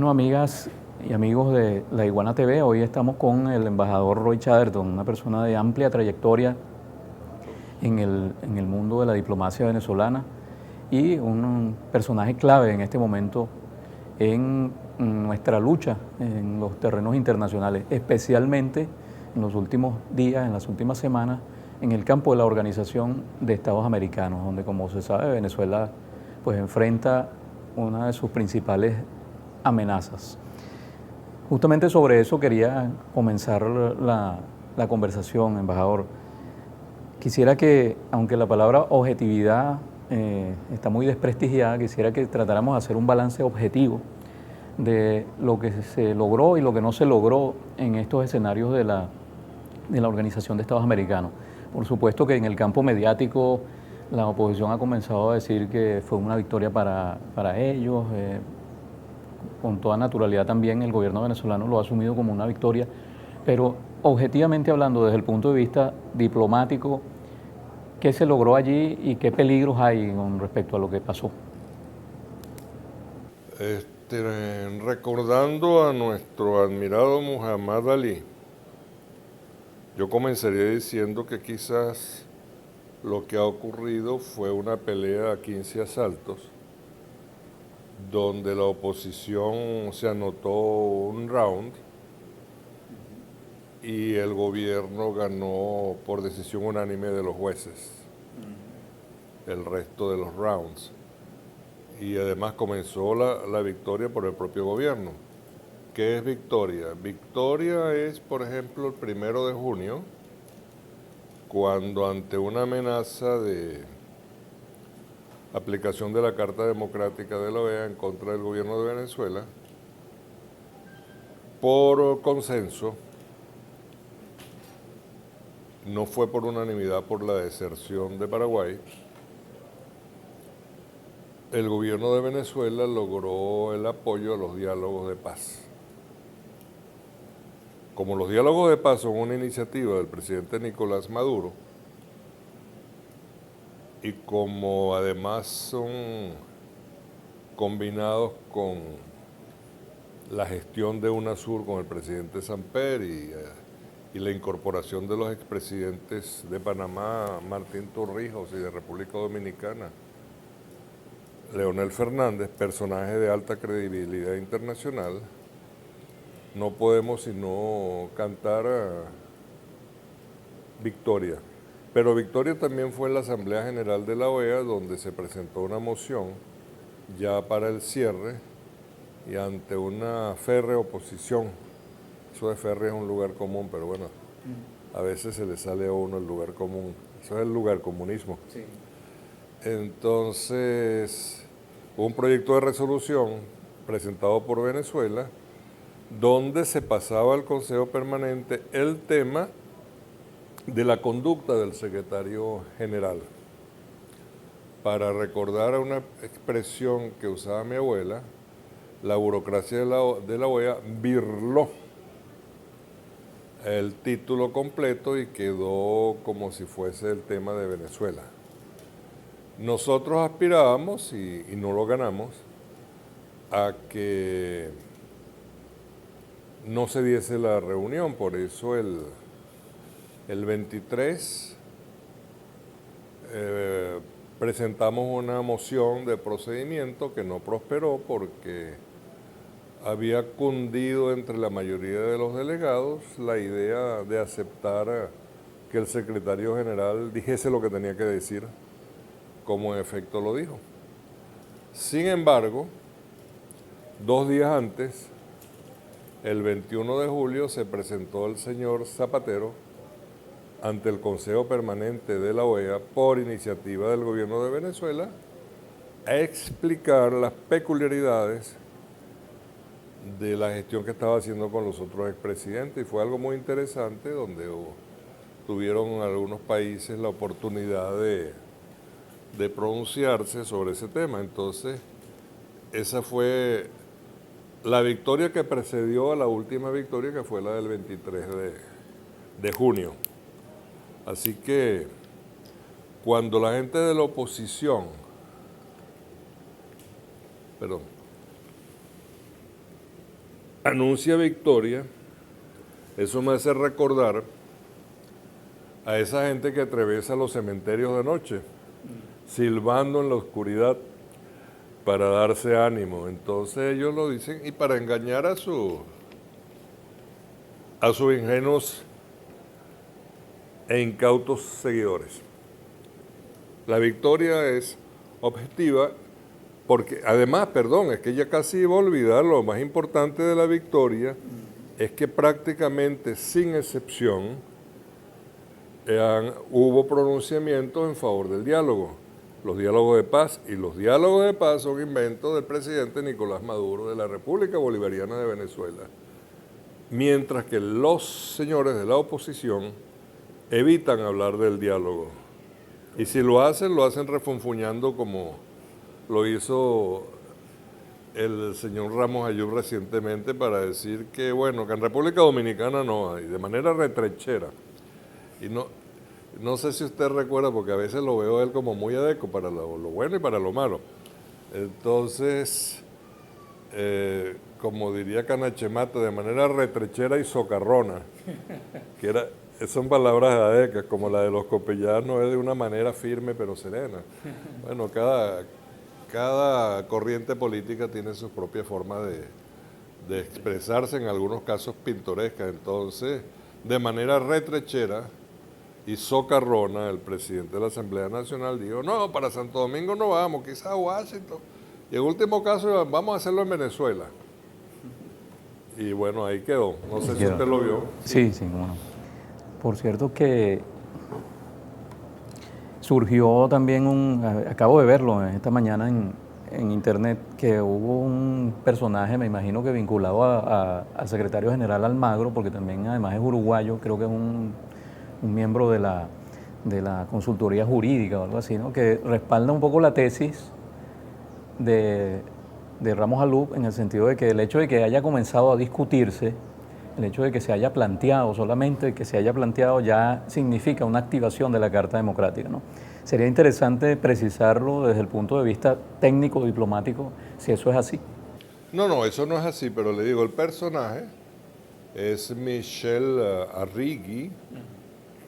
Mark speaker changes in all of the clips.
Speaker 1: Bueno, amigas y amigos de La Iguana TV, hoy estamos con el embajador Roy Chatterton, una persona de amplia trayectoria en el mundo de la diplomacia venezolana y un personaje clave en este momento en nuestra lucha en los terrenos internacionales, especialmente en los últimos días, en las últimas semanas, en el campo de la Organización de Estados Americanos, donde, como se sabe, Venezuela pues enfrenta una de sus principales amenazas. Justamente sobre eso quería comenzar la conversación, embajador. Quisiera que, aunque la palabra objetividad está muy desprestigiada, quisiera que tratáramos de hacer un balance objetivo de lo que se logró y lo que no se logró en estos escenarios de la Organización de Estados Americanos. Por supuesto que en el campo mediático la oposición ha comenzado a decir que fue una victoria para ellos. Con toda naturalidad también el gobierno venezolano lo ha asumido como una victoria, pero objetivamente hablando desde el punto de vista diplomático, ¿qué se logró allí y qué peligros hay con respecto a lo que pasó?
Speaker 2: Recordando a nuestro admirado Muhammad Ali, yo comenzaría diciendo que quizás lo que ha ocurrido fue una pelea a 15 asaltos, donde la oposición se anotó un round y el gobierno ganó por decisión unánime de los jueces el resto de los rounds. Y además comenzó la victoria por el propio gobierno. ¿Qué es victoria? Victoria es, por ejemplo, el 1 de junio, cuando ante una amenaza de aplicación de la Carta Democrática de la OEA en contra del gobierno de Venezuela, por consenso, no fue por unanimidad por la deserción de Paraguay, el gobierno de Venezuela logró el apoyo a los diálogos de paz. Como los diálogos de paz son una iniciativa del presidente Nicolás Maduro, y como además son combinados con la gestión de UNASUR con el presidente Samper y la incorporación de los expresidentes de Panamá, Martín Torrijos, y de República Dominicana, Leonel Fernández, personaje de alta credibilidad internacional, no podemos sino cantar victoria. Pero victoria también fue en la Asamblea General de la OEA, donde se presentó una moción ya para el cierre y ante una férrea oposición. Eso de férrea es un lugar común, pero bueno, a veces se le sale a uno el lugar común. Eso es el lugar comunismo.
Speaker 1: Sí.
Speaker 2: Entonces, hubo un proyecto de resolución presentado por Venezuela, donde se pasaba al Consejo Permanente el tema de la conducta del secretario general. Para recordar a una expresión que usaba mi abuela, la burocracia de la OEA birló el título completo y quedó como si fuese el tema de Venezuela. Nosotros aspirábamos, y no lo ganamos, a que no se diese la reunión. Por eso el 23 presentamos una moción de procedimiento que no prosperó porque había cundido entre la mayoría de los delegados la idea de aceptar que el secretario general dijese lo que tenía que decir, como en efecto lo dijo. Sin embargo, 2 días antes, el 21 de julio, se presentó el señor Zapatero ante el Consejo Permanente de la OEA por iniciativa del gobierno de Venezuela a explicar las peculiaridades de la gestión que estaba haciendo con los otros expresidentes, y fue algo muy interesante donde tuvieron algunos países la oportunidad de pronunciarse sobre ese tema. Entonces, esa fue la victoria que precedió a la última victoria, que fue la del 23 de junio. Así que cuando la gente de la oposición, anuncia victoria, eso me hace recordar a esa gente que atraviesa los cementerios de noche, silbando en la oscuridad para darse ánimo. Entonces ellos lo dicen y para engañar a sus ingenuos e incautos seguidores. La victoria es objetiva porque, además, perdón, es que ya casi iba a olvidar, lo más importante de la victoria es que prácticamente sin excepción hubo pronunciamientos en favor del diálogo, los diálogos de paz, y los diálogos de paz son inventos del presidente Nicolás Maduro de la República Bolivariana de Venezuela, mientras que los señores de la oposición evitan hablar del diálogo. Y si lo hacen refunfuñando como lo hizo el señor Ramos Ayub recientemente para decir que, bueno, que en República Dominicana no hay, de manera retrechera. Y no sé si usted recuerda, porque a veces lo veo a él como muy adeco para lo bueno y para lo malo. Entonces, como diría Canachemata, de manera retrechera y socarrona, son palabras adecas, como la de los copellanos, es de una manera firme pero serena. Bueno, cada corriente política tiene su propia forma de expresarse, en algunos casos pintoresca. Entonces, de manera retrechera y socarrona, el presidente de la Asamblea Nacional dijo, no, para Santo Domingo no vamos, quizás a Washington. Y en último caso, vamos a hacerlo en Venezuela. Y bueno, ahí quedó. No sé si usted lo vio.
Speaker 1: Sí, cómo no. Por cierto que surgió también acabo de verlo esta mañana en internet, que hubo un personaje, me imagino que vinculado al secretario general Almagro, porque también además es uruguayo, creo que es un miembro de la consultoría jurídica o algo así, ¿no? Que respalda un poco la tesis de Ramos Ayub, en el sentido de que el hecho de que haya comenzado a discutirse, el hecho de que se haya planteado, solamente que se haya planteado, ya significa una activación de la Carta Democrática, ¿no? Sería interesante precisarlo desde el punto de vista técnico-diplomático, si eso es así.
Speaker 2: No, eso no es así, pero le digo, el personaje es Michel Arrighi,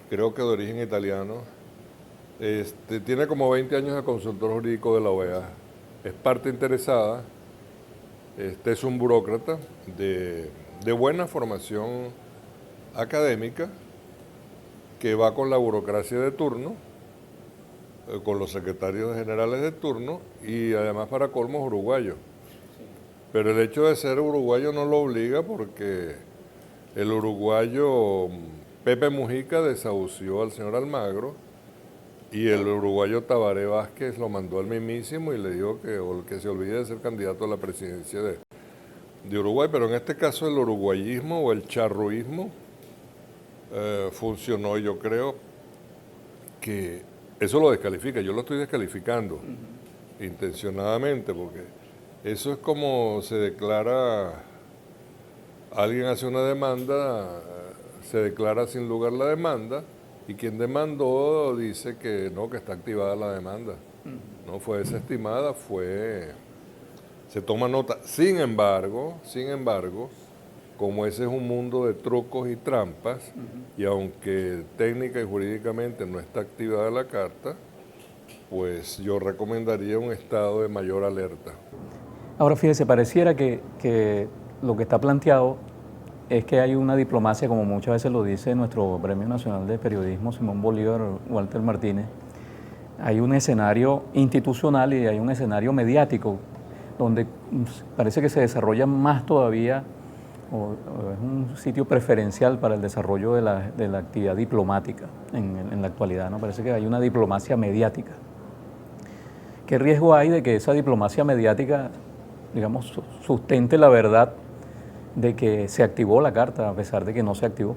Speaker 2: creo que de origen italiano. Tiene como 20 años de consultor jurídico de la OEA, es parte interesada, es un burócrata de buena formación académica que va con la burocracia de turno, con los secretarios generales de turno y además para colmos uruguayo. Pero el hecho de ser uruguayo no lo obliga porque el uruguayo Pepe Mujica desahució al señor Almagro y el uruguayo Tabaré Vázquez lo mandó al mismísimo y le dijo que se olvide de ser candidato a la presidencia de Uruguay. Pero en este caso el uruguayismo o el charruismo funcionó. Yo creo que eso lo descalifica. Yo lo estoy descalificando intencionadamente porque eso es como se declara, alguien hace una demanda, se declara sin lugar la demanda y quien demandó dice que no, que está activada la demanda. No fue desestimada, se toma nota. Sin embargo, como ese es un mundo de trucos y trampas, y aunque técnica y jurídicamente no está activada la carta, pues yo recomendaría un estado de mayor alerta.
Speaker 1: Ahora fíjese, pareciera que lo que está planteado es que hay una diplomacia, como muchas veces lo dice nuestro Premio Nacional de Periodismo, Simón Bolívar, Walter Martínez. Hay un escenario institucional y hay un escenario mediático, donde parece que se desarrolla más todavía, o es un sitio preferencial para el desarrollo de la actividad diplomática en la actualidad, ¿no? Parece que hay una diplomacia mediática. ¿Qué riesgo hay de que esa diplomacia mediática, digamos, sustente la verdad de que se activó la carta a pesar de que no se activó?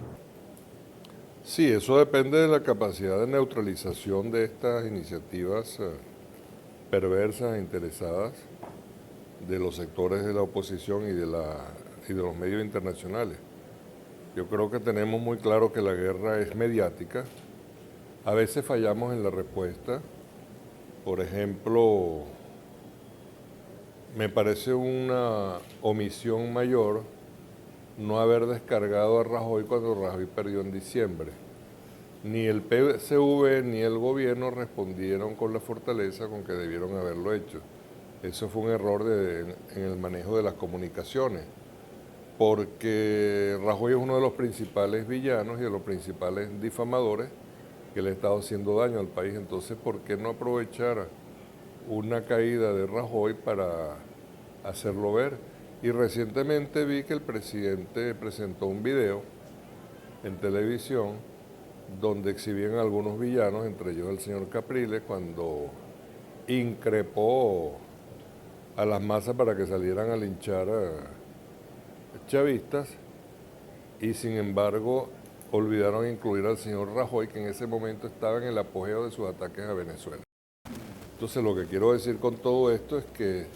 Speaker 2: Sí, eso depende de la capacidad de neutralización de estas iniciativas perversas e interesadas de los sectores de la oposición y de los medios internacionales. Yo creo que tenemos muy claro que la guerra es mediática. A veces fallamos en la respuesta. Por ejemplo, me parece una omisión mayor no haber descargado a Rajoy cuando Rajoy perdió en diciembre. Ni el PSV ni el gobierno respondieron con la fortaleza con que debieron haberlo hecho. Eso fue un error en el manejo de las comunicaciones, porque Rajoy es uno de los principales villanos y de los principales difamadores que le ha estado haciendo daño al país. Entonces, ¿por qué no aprovechar una caída de Rajoy para hacerlo ver? Y recientemente vi que el presidente presentó un video en televisión donde exhibían a algunos villanos, entre ellos el señor Capriles, cuando increpó a las masas para que salieran a linchar a chavistas, y sin embargo olvidaron incluir al señor Rajoy, que en ese momento estaba en el apogeo de sus ataques a Venezuela. Entonces, lo que quiero decir con todo esto es que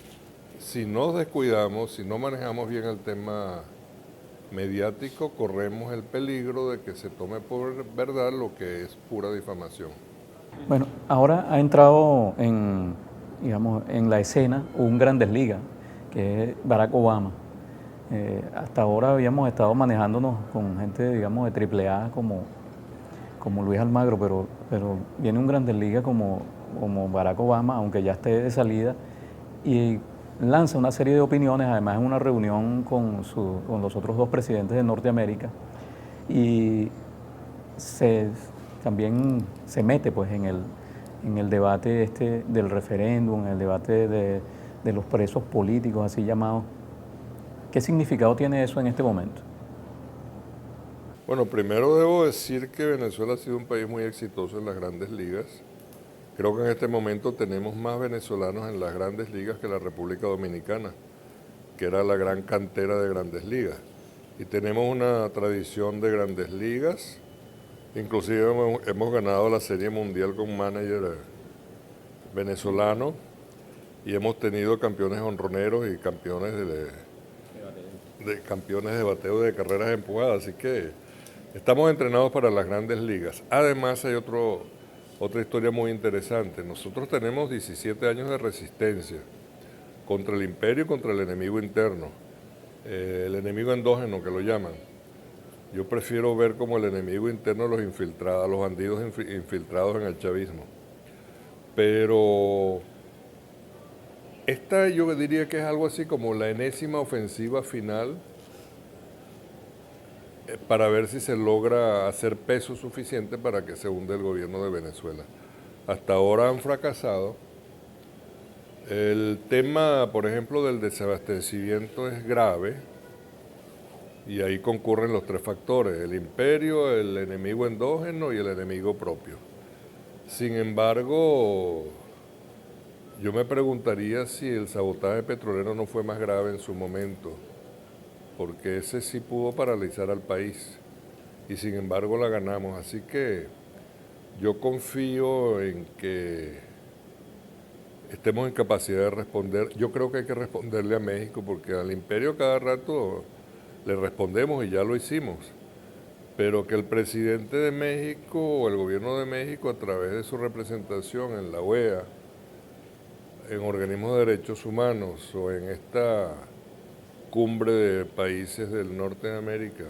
Speaker 2: si nos descuidamos, si no manejamos bien el tema mediático, corremos el peligro de que se tome por verdad lo que es pura difamación.
Speaker 1: Bueno, ahora ha entrado en, digamos, en la escena un Grandes Ligas, que es Barack Obama. Hasta ahora habíamos estado manejándonos con gente, digamos, de AAA como Luis Almagro, pero viene un Grandes Ligas como Barack Obama, aunque ya esté de salida, y lanza una serie de opiniones, además en una reunión con los otros dos presidentes de Norteamérica, y también se mete pues en el debate del referéndum, en el debate de los presos políticos, así llamados. ¿Qué significado tiene eso en este momento?
Speaker 2: Bueno, primero debo decir que Venezuela ha sido un país muy exitoso en las Grandes Ligas. Creo que en este momento tenemos más venezolanos en las Grandes Ligas que la República Dominicana, que era la gran cantera de Grandes Ligas. Y tenemos una tradición de Grandes Ligas. Inclusive hemos ganado la Serie Mundial con un manager venezolano y hemos tenido campeones honroneros y campeones campeones de bateo de carreras empujadas. Así que estamos entrenados para las Grandes Ligas. Además, hay otra historia muy interesante. Nosotros tenemos 17 años de resistencia contra el imperio y contra el enemigo interno, el enemigo endógeno que lo llaman. Yo prefiero ver como el enemigo interno los infiltrados, los bandidos infiltrados en el chavismo. Pero esta yo diría que es algo así como la enésima ofensiva final para ver si se logra hacer peso suficiente para que se hunda el gobierno de Venezuela. Hasta ahora han fracasado. El tema, por ejemplo, del desabastecimiento es grave y ahí concurren los tres factores: el imperio, el enemigo endógeno y el enemigo propio. Sin embargo, yo me preguntaría si el sabotaje petrolero no fue más grave en su momento, porque ese sí pudo paralizar al país y sin embargo la ganamos. Así que yo confío en que estemos en capacidad de responder. Yo creo que hay que responderle a México, porque al imperio cada rato le respondemos y ya lo hicimos, pero que el presidente de México o el gobierno de México, a través de su representación en la OEA, en organismos de derechos humanos o en esta cumbre de países del norte de América,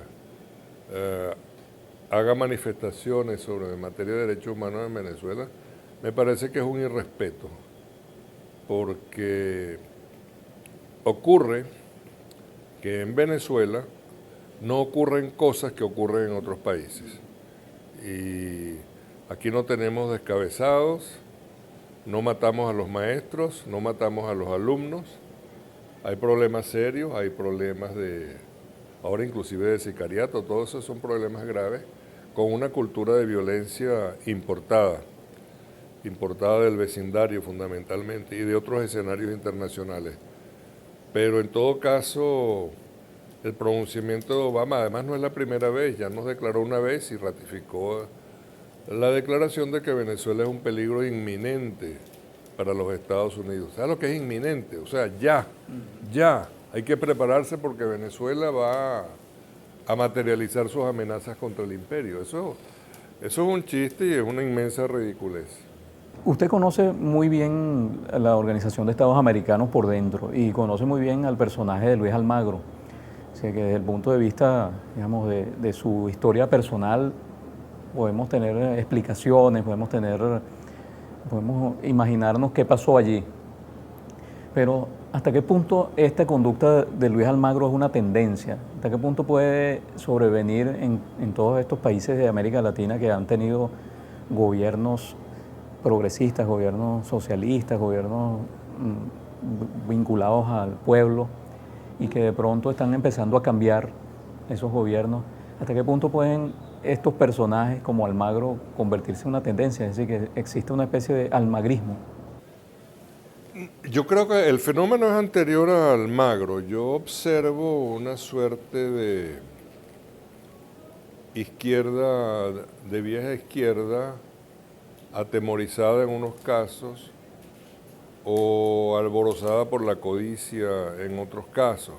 Speaker 2: haga manifestaciones sobre materia de derechos humanos en Venezuela, me parece que es un irrespeto, porque ocurre que en Venezuela no ocurren cosas que ocurren en otros países. Y aquí no tenemos descabezados, no matamos a los maestros, no matamos a los alumnos. Hay problemas serios, hay problemas ahora inclusive de sicariato, todos esos son problemas graves, con una cultura de violencia importada del vecindario fundamentalmente y de otros escenarios internacionales. Pero en todo caso, el pronunciamiento de Obama, además no es la primera vez, ya nos declaró una vez y ratificó la declaración de que Venezuela es un peligro inminente para los Estados Unidos. ¿Sabes lo que es inminente? O sea, ya, hay que prepararse porque Venezuela va a materializar sus amenazas contra el imperio. Eso es un chiste y es una inmensa ridiculez.
Speaker 1: Usted conoce muy bien la Organización de Estados Americanos por dentro y conoce muy bien al personaje de Luis Almagro. O sea que desde el punto de vista, digamos, de su historia personal, podemos tener explicaciones, podemos imaginarnos qué pasó allí. Pero ¿hasta qué punto esta conducta de Luis Almagro es una tendencia? ¿Hasta qué punto puede sobrevenir en todos estos países de América Latina que han tenido gobiernos progresistas, gobiernos socialistas, gobiernos vinculados al pueblo y que de pronto están empezando a cambiar esos gobiernos? ¿Hasta qué punto pueden estos personajes como Almagro convertirse en una tendencia? Es decir, que existe una especie de almagrismo.
Speaker 2: Yo creo que el fenómeno es anterior a Almagro. Yo observo una suerte de izquierda, de vieja izquierda, atemorizada en unos casos o alborozada por la codicia en otros casos.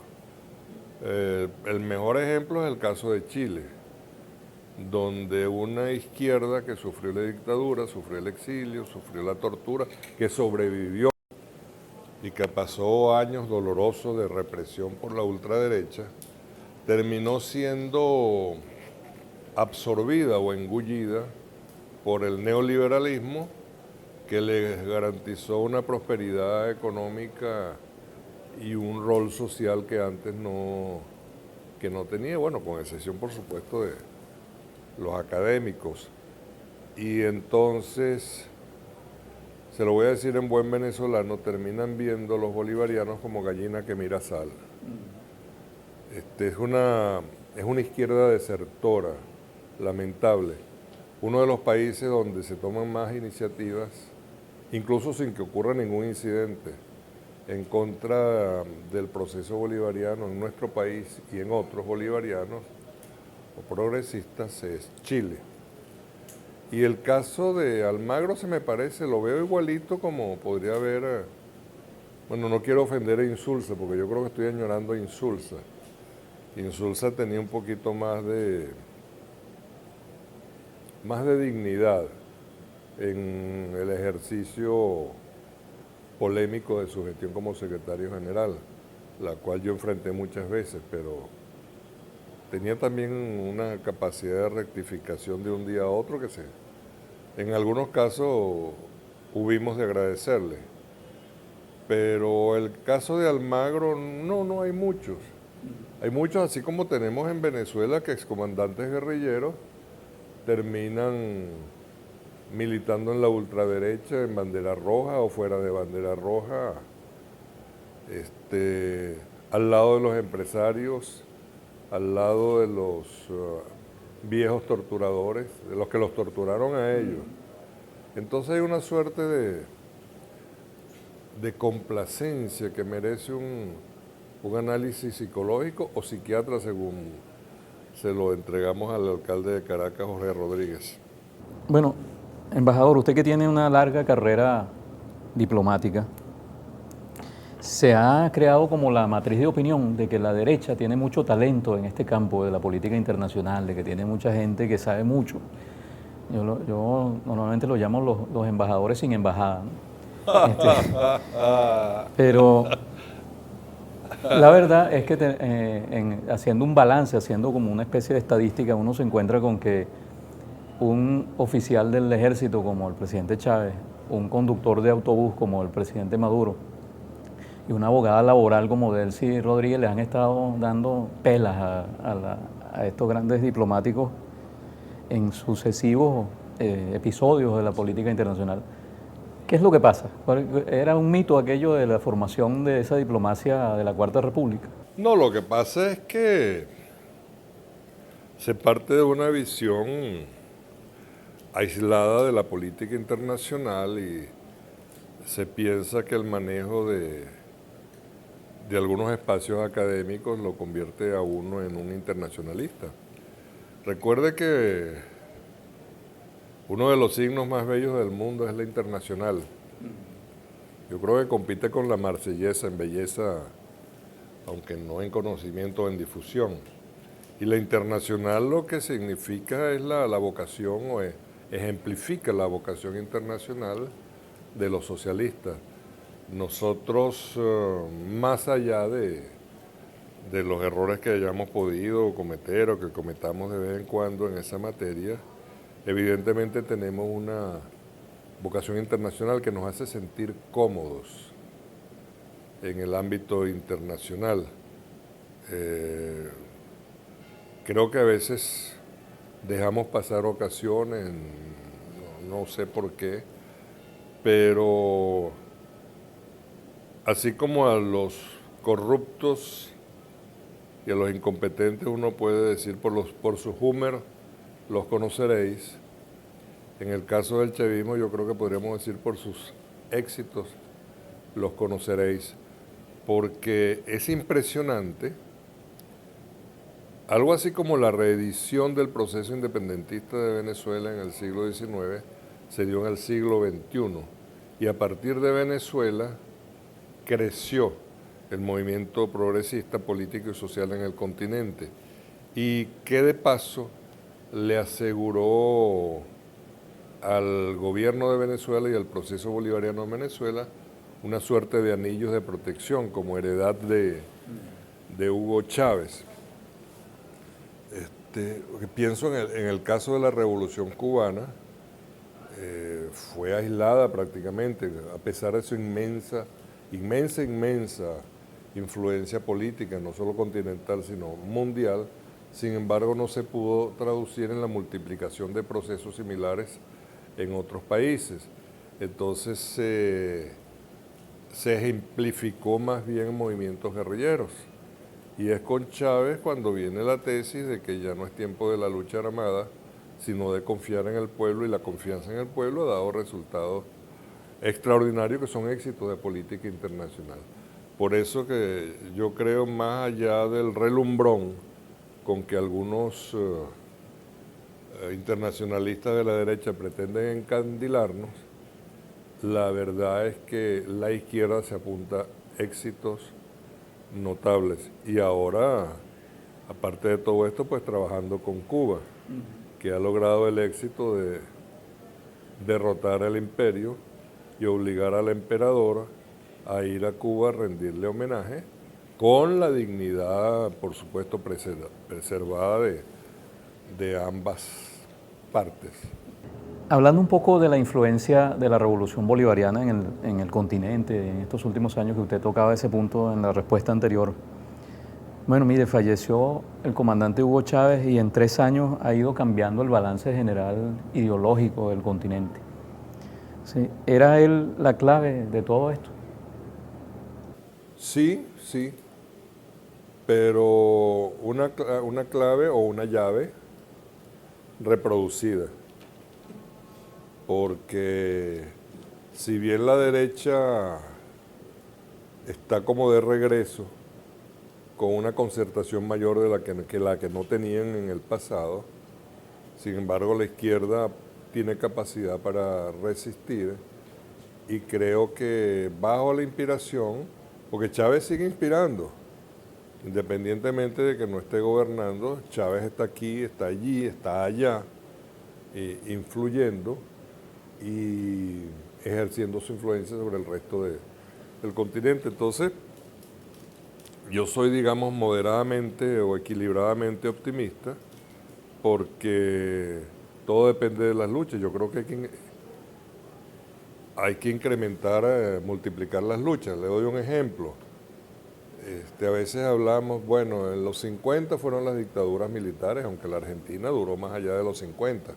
Speaker 2: El mejor ejemplo es el caso de Chile, donde una izquierda que sufrió la dictadura, sufrió el exilio, sufrió la tortura, que sobrevivió y que pasó años dolorosos de represión por la ultraderecha, terminó siendo absorbida o engullida por el neoliberalismo, que les garantizó una prosperidad económica y un rol social que antes no tenía, bueno, con excepción por supuesto de los académicos. Y entonces, se lo voy a decir en buen venezolano, terminan viendo los bolivarianos como gallina que mira sal. Es una izquierda desertora, lamentable. Uno de los países donde se toman más iniciativas, incluso sin que ocurra ningún incidente, en contra del proceso bolivariano en nuestro país y en otros bolivarianos o progresistas, es Chile. Y el caso de Almagro se me parece, lo veo igualito como podría haber, bueno, no quiero ofender a Insulza, porque yo creo que estoy añorando a Insulza. Insulza tenía un poquito más de dignidad en el ejercicio polémico de su gestión como secretario general, la cual yo enfrenté muchas veces, pero tenía también una capacidad de rectificación de un día a otro que en algunos casos hubimos de agradecerle. Pero el caso de Almagro, no hay muchos. Hay muchos, así como tenemos en Venezuela, que excomandantes guerrilleros terminan militando en la ultraderecha, en bandera roja o fuera de bandera roja, al lado de los empresarios, al lado de los viejos torturadores, de los que los torturaron a ellos. Entonces hay una suerte de complacencia que merece un análisis psicológico o psiquiatra, según se lo entregamos al alcalde de Caracas, Jorge Rodríguez.
Speaker 1: Bueno, embajador, usted que tiene una larga carrera diplomática, se ha creado como la matriz de opinión de que la derecha tiene mucho talento en este campo de la política internacional, de que tiene mucha gente que sabe mucho. Yo normalmente lo llamo los embajadores sin embajada, ¿no? Pero la verdad es que haciendo un balance, haciendo como una especie de estadística, uno se encuentra con que un oficial del ejército como el presidente Chávez, un conductor de autobús como el presidente Maduro y una abogada laboral como Delcy Rodríguez le han estado dando pelas a estos grandes diplomáticos en sucesivos episodios de la política internacional. ¿Qué es lo que pasa? ¿Era un mito aquello de la formación de esa diplomacia de la Cuarta República?
Speaker 2: No, lo que pasa es que se parte de una visión aislada de la política internacional y se piensa que el manejo de algunos espacios académicos lo convierte a uno en un internacionalista. Recuerde que uno de los signos más bellos del mundo es la internacional. Yo creo que compite con la marsellesa en belleza, aunque no en conocimiento o en difusión. Y la internacional lo que significa es la vocación o ejemplifica la vocación internacional de los socialistas. Nosotros, más allá de de los errores que hayamos podido cometer o que cometamos de vez en cuando en esa materia, evidentemente tenemos una vocación internacional que nos hace sentir cómodos en el ámbito internacional. Creo que a veces dejamos pasar ocasiones, no sé por qué, pero así como a los corruptos y a los incompetentes uno puede decir por su Hummer los conoceréis, en el caso del chavismo yo creo que podríamos decir por sus éxitos los conoceréis, porque es impresionante, algo así como la reedición del proceso independentista de Venezuela en el siglo XIX se dio en el siglo XXI, y a partir de Venezuela creció el movimiento progresista político y social en el continente, y que de paso le aseguró al gobierno de Venezuela y al proceso bolivariano en Venezuela una suerte de anillos de protección como heredad de Hugo Chávez. Pienso en el caso de la Revolución Cubana, fue aislada prácticamente, a pesar de su inmensa influencia política, no solo continental, sino mundial. Sin embargo, no se pudo traducir en la multiplicación de procesos similares en otros países. Entonces se ejemplificó más bien en movimientos guerrilleros. Y es con Chávez cuando viene la tesis de que ya no es tiempo de la lucha armada, sino de confiar en el pueblo, y la confianza en el pueblo ha dado resultados extraordinarios que son éxitos de política internacional. Por eso que yo creo, más allá del relumbrón con que algunos internacionalistas de la derecha pretenden encandilarnos, la verdad es que la izquierda se apunta éxitos notables. Y ahora, aparte de todo esto, pues trabajando con Cuba, que ha logrado el éxito de derrotar al imperio y obligar a la emperadora a ir a Cuba a rendirle homenaje, con la dignidad, por supuesto, preservada de ambas partes.
Speaker 1: Hablando un poco de la influencia de la revolución bolivariana en el continente, en estos últimos años, que usted tocaba ese punto en la respuesta anterior. Bueno, mire, falleció el comandante Hugo Chávez y en 3 años ha ido cambiando el balance general ideológico del continente. Sí, ¿era él la clave de todo esto?
Speaker 2: Sí, sí, pero una clave o una llave reproducida, porque si bien la derecha está como de regreso, con una concertación mayor de la que no tenían en el pasado, sin embargo la izquierda tiene capacidad para resistir, y creo que bajo la inspiración, porque Chávez sigue inspirando, independientemente de que no esté gobernando, Chávez está aquí, está allí, está allá, influyendo y ejerciendo su influencia sobre el resto del continente. Entonces, yo soy, digamos, moderadamente o equilibradamente optimista, porque todo depende de las luchas. Yo creo que hay que incrementar, multiplicar las luchas. Le doy un ejemplo. A veces hablamos, bueno, en los 50 fueron las dictaduras militares, aunque la Argentina duró más allá de los 50.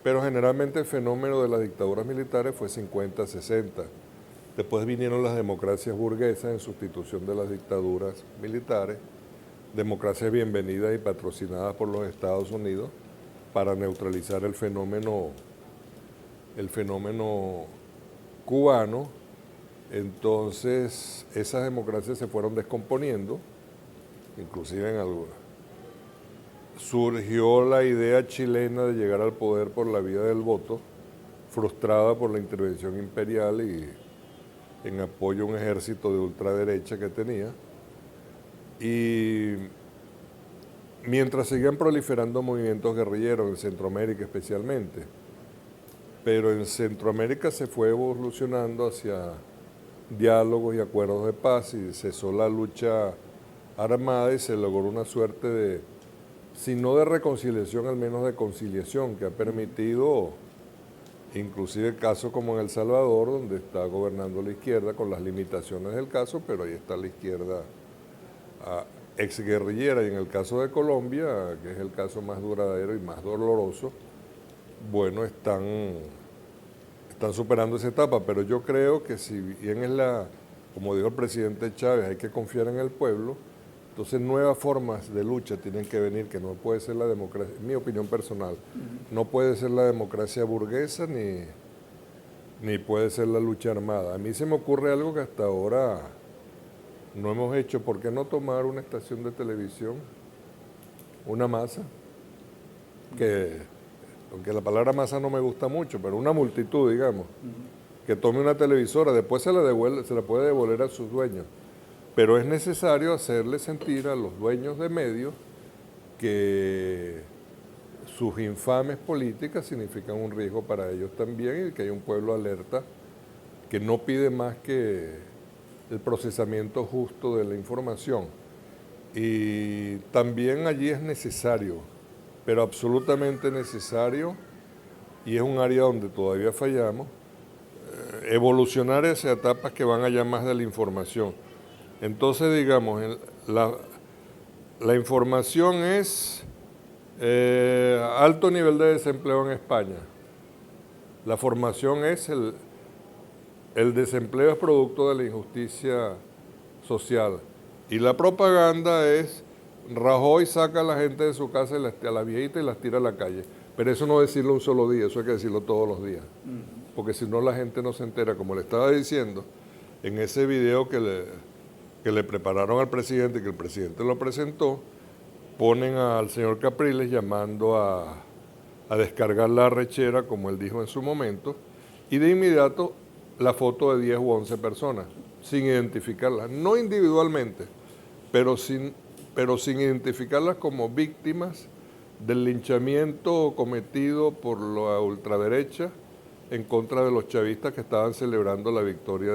Speaker 2: Pero generalmente el fenómeno de las dictaduras militares fue 50, 60. Después vinieron las democracias burguesas en sustitución de las dictaduras militares, democracias bienvenidas y patrocinadas por los Estados Unidos para neutralizar el fenómeno cubano. Entonces, esas democracias se fueron descomponiendo, inclusive en algunas. Surgió la idea chilena de llegar al poder por la vía del voto, frustrada por la intervención imperial y en apoyo a un ejército de ultraderecha que tenía. Y mientras seguían proliferando movimientos guerrilleros en Centroamérica especialmente, pero en Centroamérica se fue evolucionando hacia diálogos y acuerdos de paz y cesó la lucha armada y se logró una suerte de, si no de reconciliación, al menos de conciliación, que ha permitido, inclusive casos como en El Salvador, donde está gobernando la izquierda con las limitaciones del caso, pero ahí está la izquierda exguerrillera, y en el caso de Colombia, que es el caso más duradero y más doloroso, bueno, están superando esa etapa, pero yo creo que si bien es como dijo el presidente Chávez, hay que confiar en el pueblo, entonces nuevas formas de lucha tienen que venir, que no puede ser la democracia, en mi opinión personal, no puede ser la democracia burguesa ni puede ser la lucha armada. A mí se me ocurre algo que hasta ahora no hemos hecho. ¿Por qué no tomar una estación de televisión, una masa, que, aunque la palabra masa no me gusta mucho, pero una multitud, digamos, que tome una televisora, después se la puede devolver a sus dueños, pero es necesario hacerle sentir a los dueños de medios que sus infames políticas significan un riesgo para ellos también, y que hay un pueblo alerta que no pide más que el procesamiento justo de la información. Y también allí es necesario, pero absolutamente necesario, y es un área donde todavía fallamos, evolucionar hacia etapas que van allá más de la información. Entonces, digamos, la información es alto nivel de desempleo en España. La formación es el desempleo es producto de la injusticia social. Y la propaganda es Rajoy saca a la gente de su casa, a las viejitas, y las tira a la calle. Pero eso no decirlo un solo día, eso hay que decirlo todos los días. Porque si no, la gente no se entera. Como le estaba diciendo, en ese video que le prepararon al presidente y que el presidente lo presentó, ponen al señor Capriles llamando a descargar la arrechera, como él dijo en su momento, y de inmediato la foto de 10 u 11 personas, sin identificarlas, no individualmente, pero sin identificarlas como víctimas del linchamiento cometido por la ultraderecha en contra de los chavistas que estaban celebrando la victoria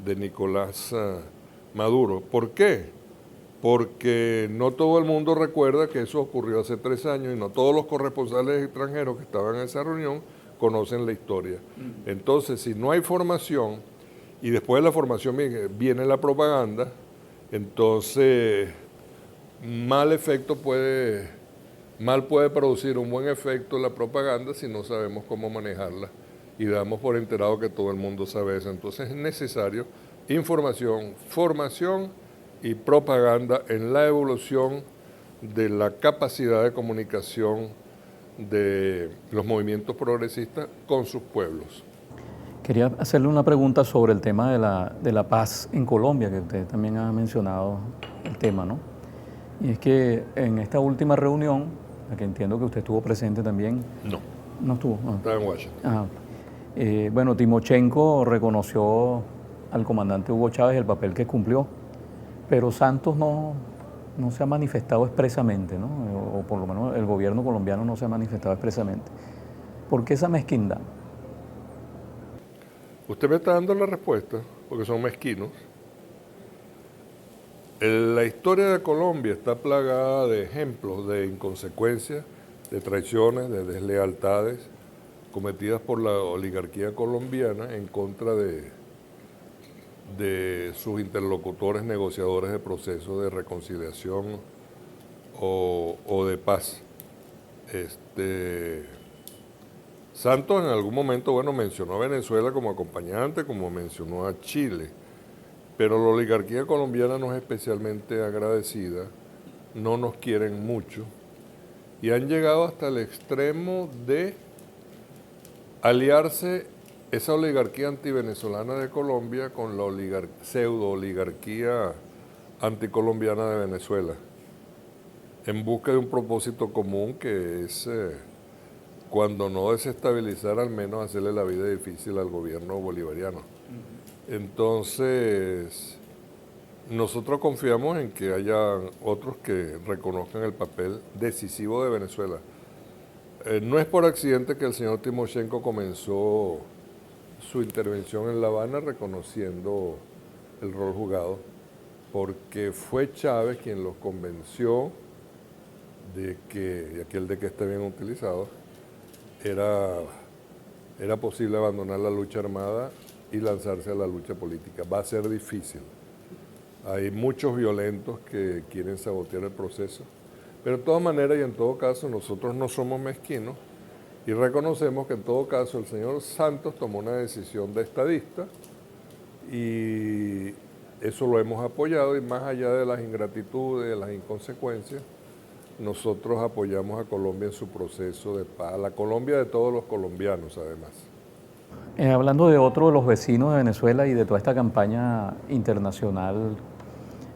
Speaker 2: de Nicolás Maduro. ¿Por qué? Porque no todo el mundo recuerda que eso ocurrió hace 3 años, y no todos los corresponsales extranjeros que estaban en esa reunión conocen la historia. Entonces, si no hay formación, y después de la formación viene la propaganda, entonces mal puede producir un buen efecto la propaganda si no sabemos cómo manejarla y damos por enterado que todo el mundo sabe eso. Entonces es necesario información, formación y propaganda en la evolución de la capacidad de comunicación de los movimientos progresistas con sus pueblos.
Speaker 1: Quería hacerle una pregunta sobre el tema de la paz en Colombia, que usted también ha mencionado el tema, ¿no? Y es que en esta última reunión, la que entiendo que usted estuvo presente también.
Speaker 2: No.
Speaker 1: ¿No estuvo? Ah.
Speaker 2: Estaba en Washington.
Speaker 1: Ah. Bueno, Timochenko reconoció al comandante Hugo Chávez el papel que cumplió, pero Santos no se ha manifestado expresamente, ¿no? O por lo menos el gobierno colombiano no se ha manifestado expresamente. ¿Por qué esa mezquindad?
Speaker 2: Usted me está dando la respuesta, porque son mezquinos. La historia de Colombia está plagada de ejemplos de inconsecuencias, de traiciones, de deslealtades cometidas por la oligarquía colombiana en contra de sus interlocutores negociadores de procesos de reconciliación o de paz. Santos en algún momento, bueno, mencionó a Venezuela como acompañante, como mencionó a Chile, pero la oligarquía colombiana no es especialmente agradecida, no nos quieren mucho, y han llegado hasta el extremo de aliarse esa oligarquía antivenezolana de Colombia con la pseudo-oligarquía anticolombiana de Venezuela, en busca de un propósito común que es, cuando no desestabilizar, al menos hacerle la vida difícil al gobierno bolivariano. Entonces, nosotros confiamos en que haya otros que reconozcan el papel decisivo de Venezuela. No es por accidente que el señor Timochenko comenzó su intervención en La Habana reconociendo el rol jugado porque fue Chávez quien los convenció y aquel de que esté bien utilizado, era posible abandonar la lucha armada y lanzarse a la lucha política. Va a ser difícil. Hay muchos violentos que quieren sabotear el proceso, pero de todas maneras y en todo caso nosotros no somos mezquinos y reconocemos que en todo caso el señor Santos tomó una decisión de estadista y eso lo hemos apoyado y más allá de las ingratitudes, de las inconsecuencias, nosotros apoyamos a Colombia en su proceso de paz, a la Colombia de todos los colombianos además.
Speaker 1: Hablando de otro de los vecinos de Venezuela y de toda esta campaña internacional,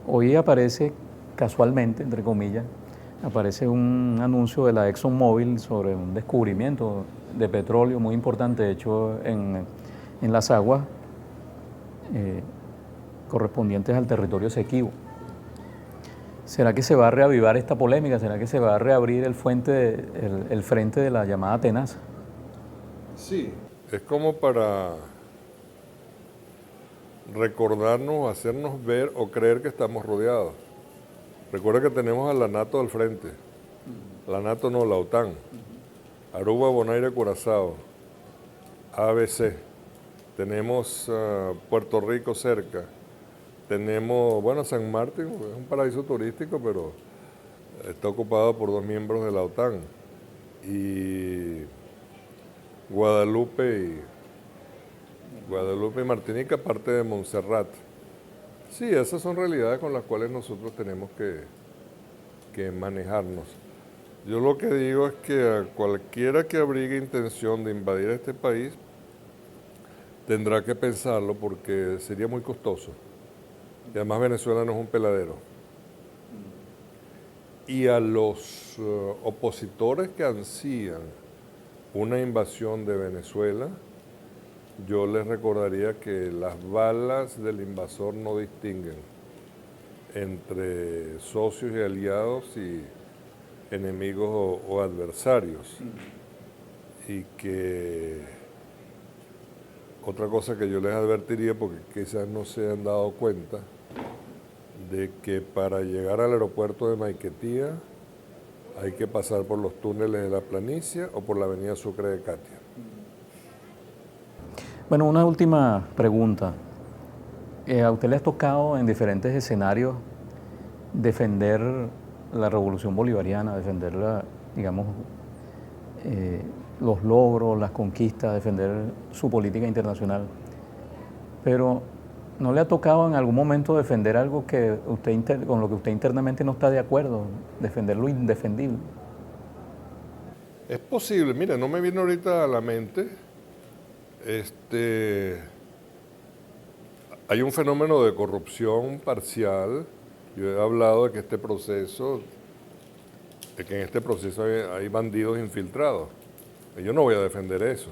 Speaker 1: hoy aparece casualmente, entre comillas, aparece un anuncio de la ExxonMobil sobre un descubrimiento de petróleo muy importante hecho en las aguas correspondientes al territorio Esequibo. ¿Será que se va a reavivar esta polémica? ¿Será que se va a reabrir el frente de la llamada tenaza?
Speaker 2: Sí. Es como para recordarnos, hacernos ver o creer que estamos rodeados. Recuerda que tenemos a la NATO al frente. La NATO no, la OTAN. Aruba, Bonaire, Curazao. ABC. Tenemos Puerto Rico cerca. Tenemos, bueno, San Martín, es un paraíso turístico, pero está ocupado por 2 miembros de la OTAN. Y Guadalupe y Martinica, parte de Montserrat. Sí, esas son realidades con las cuales nosotros tenemos que manejarnos. Yo lo que digo es que a cualquiera que abrigue intención de invadir este país, tendrá que pensarlo porque sería muy costoso. Y además Venezuela no es un peladero. Y a los opositores que ansían una invasión de Venezuela, yo les recordaría que las balas del invasor no distinguen entre socios y aliados y enemigos o adversarios. Y que otra cosa que yo les advertiría, porque quizás no se han dado cuenta, de que para llegar al aeropuerto de Maiquetía hay que pasar por los túneles de la Planicie o por la avenida Sucre de Catia.
Speaker 1: Bueno, una última pregunta. ¿A usted le ha tocado en diferentes escenarios defender la revolución bolivariana, defender digamos, los logros, las conquistas, defender su política internacional? Pero ¿no le ha tocado en algún momento defender algo que con lo que usted internamente no está de acuerdo, defender lo indefendible?
Speaker 2: Es posible, mira, no me viene ahorita a la mente. Hay un fenómeno de corrupción parcial. Yo he hablado de que en este proceso hay bandidos infiltrados. Yo no voy a defender eso.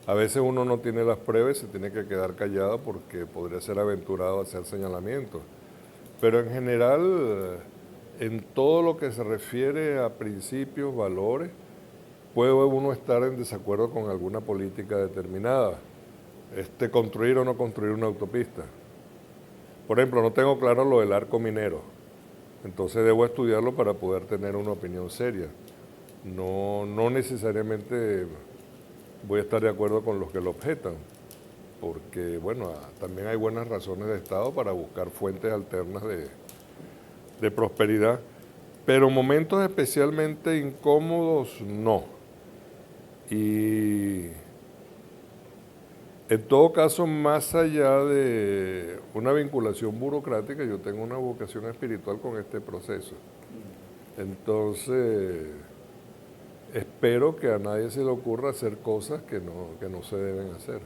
Speaker 2: A veces uno no tiene las pruebas y se tiene que quedar callado porque podría ser aventurado a hacer señalamientos. Pero en general, en todo lo que se refiere a principios, valores, puede uno estar en desacuerdo con alguna política determinada. Construir o no construir una autopista. Por ejemplo, no tengo claro lo del arco minero. Entonces debo estudiarlo para poder tener una opinión seria. No necesariamente voy a estar de acuerdo con los que lo objetan, porque bueno, también hay buenas razones de Estado para buscar fuentes alternas de prosperidad, pero momentos especialmente incómodos, no. Y en todo caso, más allá de una vinculación burocrática, yo tengo una vocación espiritual con este proceso. Entonces, espero que a nadie se le ocurra hacer cosas que no se deben hacer.